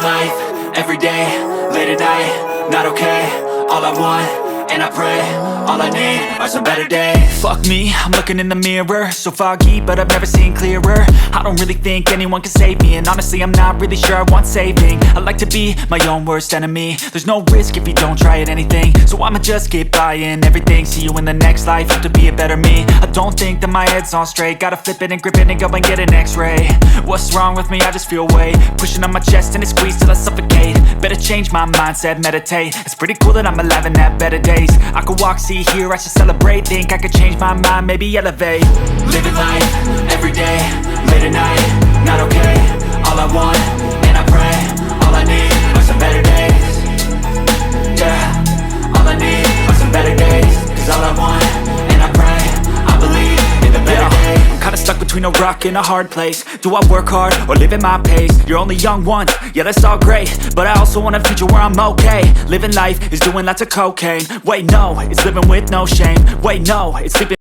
life, everyday, late at night, not okay. All I want, and I pray, all I need are some better days. Fuck me, I'm looking in the mirror, so foggy, but I've never seen clearer. I don't really think anyone can save me, and honestly I'm not really sure I want saving. I like to be my own worst enemy. There's no risk if you don't try at anything, so I'ma just get buying everything. See you in the next life, have to be a better me. I don't think that my head's on straight, gotta flip it and grip it and go and get an x-ray. What's wrong with me? I just feel weight pushing on my chest and it squeezes till I suffocate. Better change my mindset, meditate. It's pretty cool that I'm alive and have better days. I could walk, see, hear, I should celebrate. Think I could change my mind, maybe elevate. Living life, everyday, late at night, not okay. All I want, and I pray, all I need are some better days. Yeah, all I need are some better days. Cause all I want, and I pray, I believe in the better days. I'm kinda stuck between a rock and a hard place. Do I work hard or live at my pace? You're only young once, yeah that's all great, but I also want a future where I'm okay. Living life is doing lots of cocaine. Wait no, it's living with no shame. Wait no, it's sleeping